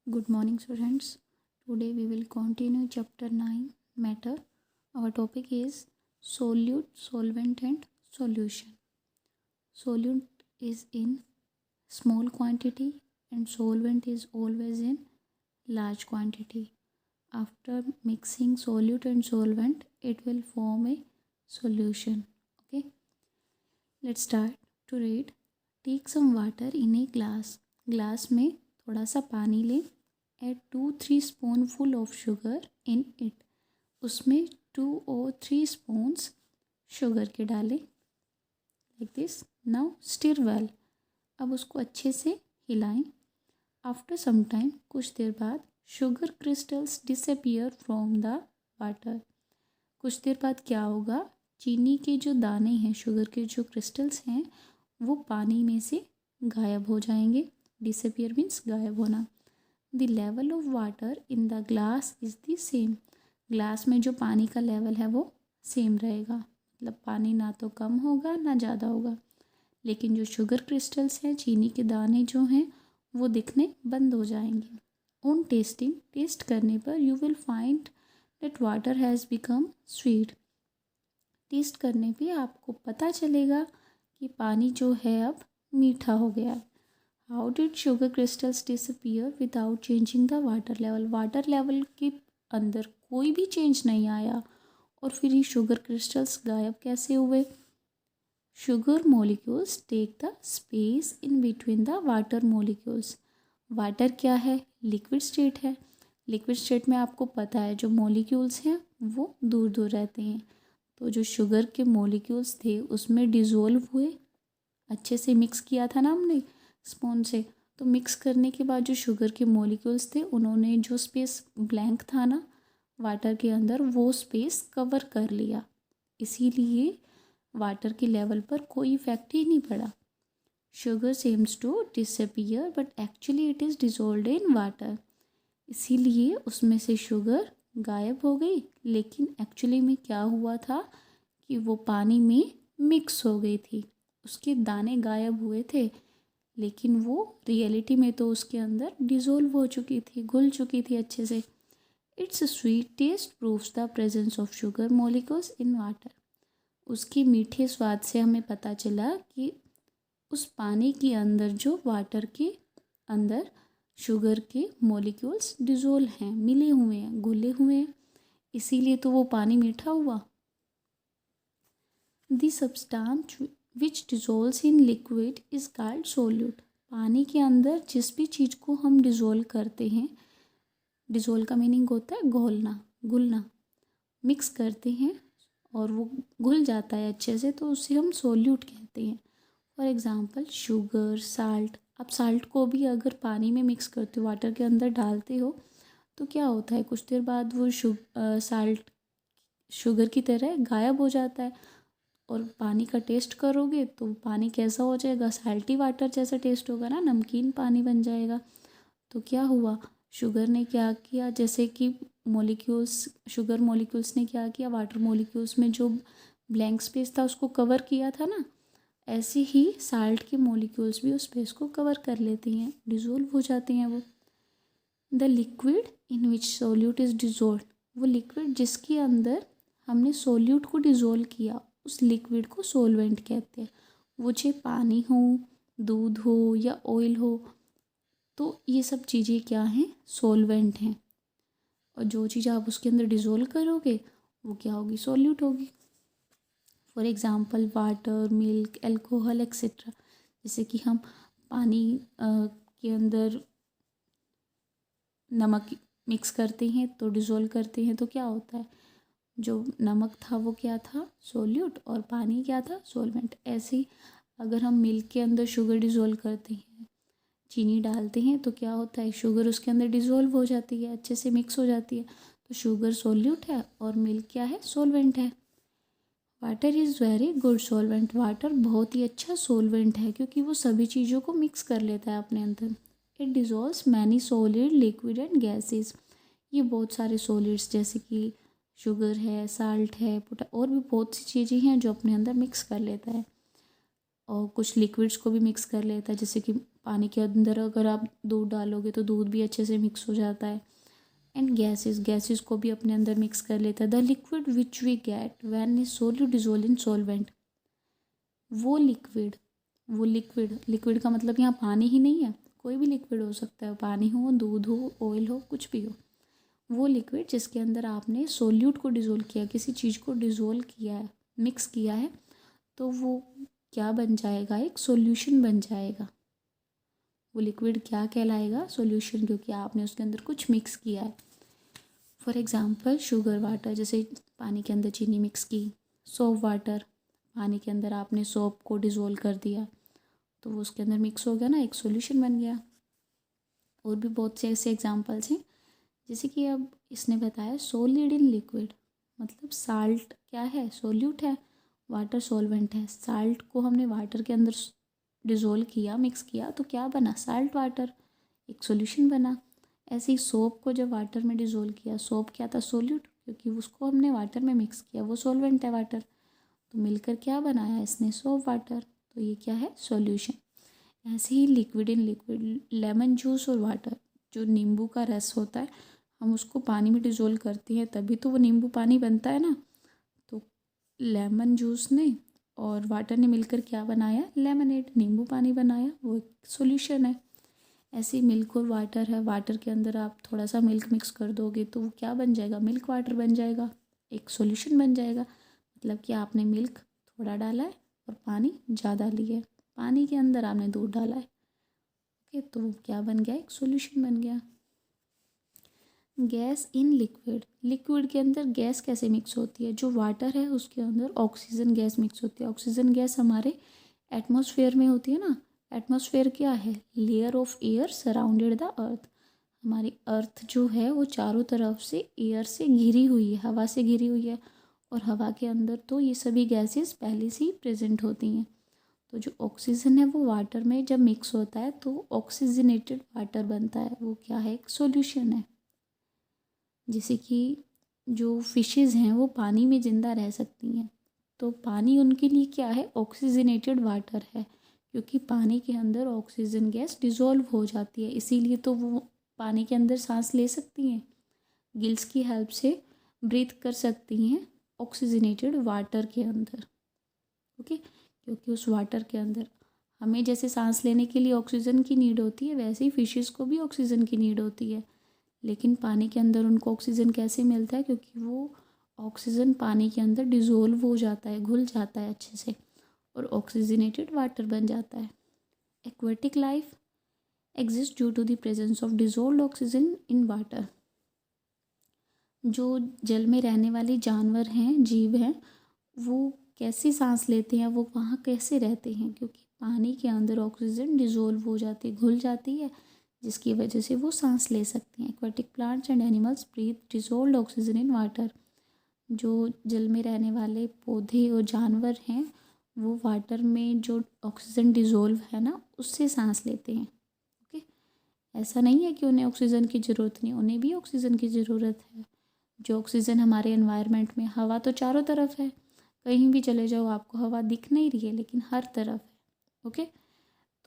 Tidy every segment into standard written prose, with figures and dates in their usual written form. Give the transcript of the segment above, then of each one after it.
Good morning, students. Today we will continue chapter 9 matter. Our topic is solute, solvent, and solution. Solute is in small quantity and solvent is always in large quantity. After mixing solute and solvent, it will form a solution. Okay, let's start to read. Take some water in a glass. Glass में थोड़ा सा पानी लें. Add 2-3 spoonful of sugar in it. उसमें 2 और 3 spoons sugar के डालें like this. Now stir well. अब उसको अच्छे से हिलाएं. आफ्टर सम टाइम, कुछ देर बाद, sugar crystals disappear from the water. कुछ देर बाद क्या होगा, चीनी के जो दाने हैं, शुगर के जो क्रिस्टल्स हैं, वो पानी में से गायब हो जाएंगे. डिसअपियर मीन्स गायब होना. The level of water in the glass is the same. Glass में जो पानी का लेवल है वो सेम रहेगा, मतलब पानी ना तो कम होगा ना ज़्यादा होगा. लेकिन जो शुगर क्रिस्टल्स हैं, चीनी के दाने जो हैं, वो दिखने बंद हो जाएंगे. ऑन टेस्टिंग, टेस्ट करने पर, you will find that water has become sweet. Test करने पे आपको पता चलेगा कि पानी जो है अब मीठा हो गया है. How did sugar crystals disappear without changing the water level. Water level के अंदर कोई भी चेंज नहीं आया और फिर ये शुगर क्रिस्टल्स गायब कैसे हुए. Sugar molecules take the space in between the water molecules. Water क्या है, लिक्विड स्टेट है. लिक्विड स्टेट में आपको पता है जो मॉलिक्यूल्स हैं वो दूर दूर रहते हैं. तो जो शुगर के मॉलिक्यूल्स थे उसमें डिज़ोल्व हुए. अच्छे से मिक्स किया था ना हमने स्पून से, तो मिक्स करने के बाद जो शुगर के मॉलिक्यूल्स थे उन्होंने जो स्पेस ब्लैंक था ना वाटर के अंदर, वो स्पेस कवर कर लिया. इसीलिए वाटर के लेवल पर कोई इफेक्ट ही नहीं पड़ा. Sugar seems to disappear but actually it is dissolved in water. इसीलिए उसमें से शुगर गायब हो गई, लेकिन एक्चुअली में क्या हुआ था कि वो पानी में मिक्स हो गई थी. उसके दाने गायब हुए थे, लेकिन वो रियलिटी में तो उसके अंदर डिज़ोल्व हो चुकी थी, घुल चुकी थी अच्छे से. It's sweet taste proves the presence of sugar molecules in water. उसकी मीठे स्वाद से हमें पता चला कि उस पानी के अंदर जो वाटर के अंदर शुगर के मॉलिक्यूल्स डिज़ोल्व हैं, मिले हुए हैं, घुले हुए हैं. इसीलिए तो वो पानी मीठा हुआ. The substance which dissolves in liquid is called solute. पानी के अंदर जिस भी चीज़ को हम डिज़ोल्व करते हैं, डिज़ोल्व का मीनिंग होता है घोलना, घुलना. मिक्स करते हैं और वो घुल जाता है अच्छे से, तो उसे हम सोल्यूट कहते हैं. For example sugar, salt. आप साल्ट को भी अगर पानी में मिक्स करते हो, वाटर के अंदर डालते हो, तो क्या होता है, कुछ देर बाद वो साल्ट शुगर की तरह गायब हो जाता है. और पानी का टेस्ट करोगे तो पानी कैसा हो जाएगा, साल्टी वाटर जैसा टेस्ट होगा ना, नमकीन पानी बन जाएगा. तो क्या हुआ, शुगर ने क्या किया, जैसे कि मॉलिक्यूल्स, शुगर मॉलिक्यूल्स ने क्या किया, वाटर मॉलिक्यूल्स में जो ब्लैंक स्पेस था उसको कवर किया था ना, ऐसे ही साल्ट के मॉलिक्यूल्स भी उस स्पेस को कवर कर लेते हैं, डिज़ोल्व हो जाते हैं वो. The liquid in which solute is dissolve. वो लिक्विड जिसके अंदर हमने सोल्यूट को डिज़ोल्व किया, उस लिक्विड को सोलवेंट कहते हैं. वो चाहे पानी हो, दूध हो या ऑयल हो, तो ये सब चीज़ें क्या हैं, सोलवेंट हैं. और जो चीज़ आप उसके अंदर डिज़ोल्व करोगे वो क्या होगी, सोल्यूट होगी. For example water, milk, alcohol etcetera. जैसे कि हम पानी के अंदर नमक मिक्स करते हैं तो डिज़ोल्व करते हैं, तो क्या होता है, जो नमक था वो क्या था, सोल्यूट, और पानी क्या था, सोलवेंट. ऐसे ही अगर हम मिल्क के अंदर शुगर डिज़ोल्व करते हैं, चीनी डालते हैं, तो क्या होता है, शुगर उसके अंदर डिज़ोल्व हो जाती है, अच्छे से मिक्स हो जाती है. तो शुगर सोल्यूट है और मिल्क क्या है, सोलवेंट है. Water is very good solvent. Water बहुत ही अच्छा सोलवेंट है क्योंकि वो सभी चीज़ों को मिक्स कर लेता है अपने अंदर. It dissolves many solid, liquid and gases. ये बहुत सारे सॉलिड्स जैसे कि शुगर है, साल्ट है, और भी बहुत सी चीज़ें हैं जो अपने अंदर मिक्स कर लेता है. और कुछ लिक्विड्स को भी मिक्स कर लेता है, जैसे कि पानी के अंदर अगर आप दूध डालोगे तो दूध भी अच्छे से मिक्स हो जाता है। एंड गैसेस को भी अपने अंदर मिक्स कर लेता है। The liquid which we get when is solute dissolve in solvent, वो लिक्विड का मतलब यहाँ पानी ही नहीं है, कोई भी लिक्विड हो सकता है, पानी हो, दूध हो, ऑयल हो, कुछ भी हो। वो लिक्विड जिसके अंदर आपने सोल्यूट को डिज़ोल्व किया, किसी चीज़ को डिज़ोल्व किया है, मिक्स किया है, तो वो क्या बन जाएगा, एक सॉल्यूशन बन जाएगा। वो लिक्विड क्या कहलाएगा, सॉल्यूशन, क्योंकि आपने उसके अंदर कुछ मिक्स किया है। फॉर एग्ज़ाम्पल शुगर वाटर, जैसे पानी के अंदर चीनी मिक्स की। सोप वाटर, पानी के अंदर आपने सोप को डिज़ोल्व कर दिया तो वो उसके अंदर मिक्स हो गया ना, एक सॉल्यूशन बन गया। और भी बहुत से ऐसे एग्जांपल्स हैं, जैसे कि अब इसने बताया सॉलिड इन लिक्विड, मतलब साल्ट क्या है, सोल्यूट है, वाटर सॉल्वेंट है। साल्ट को हमने वाटर के अंदर डिज़ोल्व किया, मिक्स किया, तो क्या बना, साल्ट वाटर, एक सॉल्यूशन बना। ऐसे ही सोप को जब वाटर में डिज़ोल्व किया, सोप क्या था, सोल्यूट, क्योंकि उसको हमने वाटर में मिक्स किया, वो सॉल्वेंट है वाटर, तो मिलकर क्या बनाया इसने, सोप वाटर, तो ये क्या है, सॉल्यूशन। ऐसे ही liquid in liquid, lemon juice और वाटर, जो नींबू का रस होता है, हम उसको पानी में डिज़ोल्व करते हैं तभी तो वो नींबू पानी बनता है ना। तो लेमन जूस ने और वाटर ने मिलकर क्या बनाया, लेमनेड, नींबू पानी बनाया, वो एक सॉल्यूशन है। ऐसे ही मिल्क और वाटर है, वाटर के अंदर आप थोड़ा सा मिल्क मिक्स कर दोगे तो वो क्या बन जाएगा, मिल्क वाटर बन जाएगा, एक सॉल्यूशन बन जाएगा। मतलब कि आपने मिल्क थोड़ा डाला है और पानी ज़्यादा लिया है, पानी के अंदर आपने दूध डाला है, ओके, तो वो क्या बन गया, एक सॉल्यूशन बन गया। गैस इन लिक्विड, लिक्विड के अंदर गैस कैसे मिक्स होती है, जो वाटर है उसके अंदर ऑक्सीजन गैस मिक्स होती है। ऑक्सीजन गैस हमारे एटमॉस्फेयर में होती है ना। एटमॉस्फेयर क्या है, layer of air surrounded the earth, हमारी अर्थ जो है वो चारों तरफ से एयर से घिरी हुई है, हवा से घिरी हुई है, और हवा के अंदर तो ये सभी गैसेस पहले से ही प्रेजेंट होती हैं। तो जो ऑक्सीजन है वो वाटर में जब मिक्स होता है तो ऑक्सीजनेटेड वाटर बनता है, वो क्या है, एक सॉल्यूशन है। जैसे कि जो फिशेज़ हैं वो पानी में ज़िंदा रह सकती हैं, तो पानी उनके लिए क्या है, ऑक्सीजनेटेड वाटर है, क्योंकि पानी के अंदर ऑक्सीजन गैस डिज़ोल्व हो जाती है, इसीलिए तो वो पानी के अंदर सांस ले सकती हैं, गिल्स की हेल्प से ब्रीथ कर सकती हैं ऑक्सीजनेटेड वाटर के अंदर, ओके। क्योंकि उस वाटर के अंदर हमें जैसे सांस लेने के लिए ऑक्सीजन की नीड होती है, वैसे ही फिशेस को भी ऑक्सीजन की नीड होती है, लेकिन पानी के अंदर उनको ऑक्सीजन कैसे मिलता है, क्योंकि वो ऑक्सीजन पानी के अंदर डिज़ोल्व हो जाता है, घुल जाता है अच्छे से, और ऑक्सीजनेटेड वाटर बन जाता है। Aquatic life exist due to the presence of dissolved oxygen in water, जो जल में रहने वाले जानवर हैं, जीव हैं, वो कैसी सांस लेते हैं, वो वहाँ कैसे रहते हैं, क्योंकि पानी के अंदर ऑक्सीजन डिज़ोल्व हो जाती है, घुल जाती है, जिसकी वजह से वो सांस ले सकते हैं। Aquatic plants and animals breathe dissolved oxygen in water, जो जल में रहने वाले पौधे और जानवर हैं वो वाटर में जो ऑक्सीजन डिज़ोल्व है ना उससे सांस लेते हैं, ओके। ऐसा नहीं है कि उन्हें ऑक्सीजन की ज़रूरत नहीं, उन्हें भी ऑक्सीजन की ज़रूरत है। जो ऑक्सीजन हमारे एनवायरनमेंट में, हवा तो चारों तरफ है, कहीं भी चले जाओ आपको हवा दिख नहीं रही है, लेकिन हर तरफ है, ओके।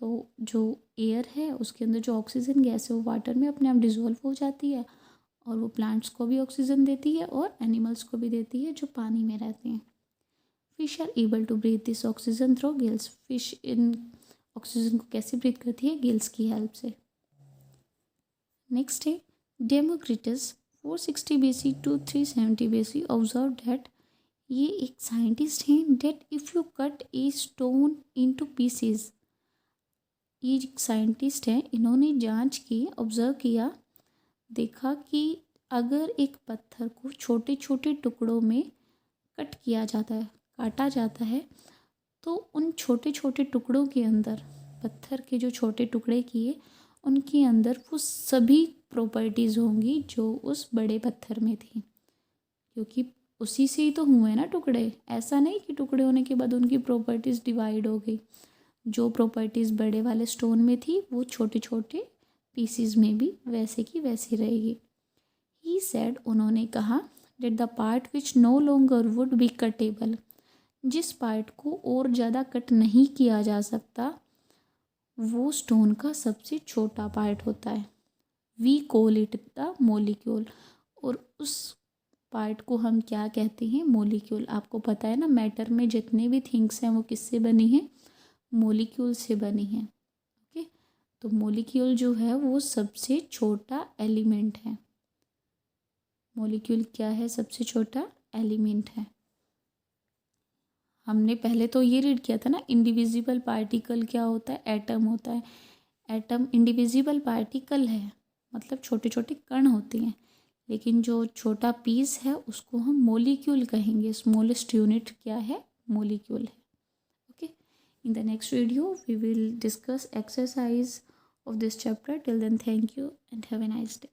तो जो एयर है उसके अंदर जो ऑक्सीजन गैस है वो वाटर में अपने आप डिज़ोल्व हो जाती है, और वो प्लांट्स को भी ऑक्सीजन देती है और एनिमल्स को भी देती है जो पानी में रहते हैं। Fish are able to breathe this oxygen through gills, fish इन ऑक्सीजन को कैसे ब्रीथ करती है, गिल्स की हेल्प से। नेक्स्ट है Democritus 460 BC to 370 BC observe that, ये एक साइंटिस्ट हैं, that if you cut a stone into pieces, ये एक साइंटिस्ट हैं, इन्होंने जांच की, ऑब्जर्व किया, देखा कि अगर एक पत्थर को छोटे छोटे टुकड़ों में कट किया जाता है, काटा जाता है, तो उन छोटे छोटे टुकड़ों के अंदर, पत्थर के जो छोटे टुकड़े किए उनके अंदर वो सभी प्रॉपर्टीज़ होंगी जो उस बड़े पत्थर में थी, क्योंकि उसी से ही तो हुए ना टुकड़े। ऐसा नहीं कि टुकड़े होने के बाद उनकी प्रॉपर्टीज़ डिवाइड हो गई, जो प्रॉपर्टीज़ बड़े वाले स्टोन में थी वो छोटे छोटे पीसीज में भी वैसे की वैसी रहेगी। ही सेड, उन्होंने कहा, that the part which no longer would be cuttable, जिस पार्ट को और ज़्यादा कट नहीं किया जा सकता वो स्टोन का सबसे छोटा पार्ट होता है। We call it the molecule. और उस पार्ट को हम क्या कहते हैं? मोलिक्यूल। आपको पता है ना, मैटर में जितने भी थिंग्स हैं वो किससे बनी हैं? मोलिक्यूल से बनी हैं। ओके, तो मोलिक्यूल जो है वो सबसे छोटा एलिमेंट है। मोलिक्यूल क्या है? सबसे छोटा एलिमेंट है। हमने पहले तो ये रीड किया था ना, इंडिविजिबल पार्टिकल क्या होता है? एटम होता है। एटम इंडिविजिबल पार्टिकल है, मतलब छोटे छोटे कण होते हैं, लेकिन जो छोटा पीस है उसको हम मोलिक्यूल कहेंगे। स्मॉलेस्ट यूनिट क्या है? मोलिक्यूल है। Okay, in the next video we will discuss exercise of this chapter. Till then, thank you and have a nice day.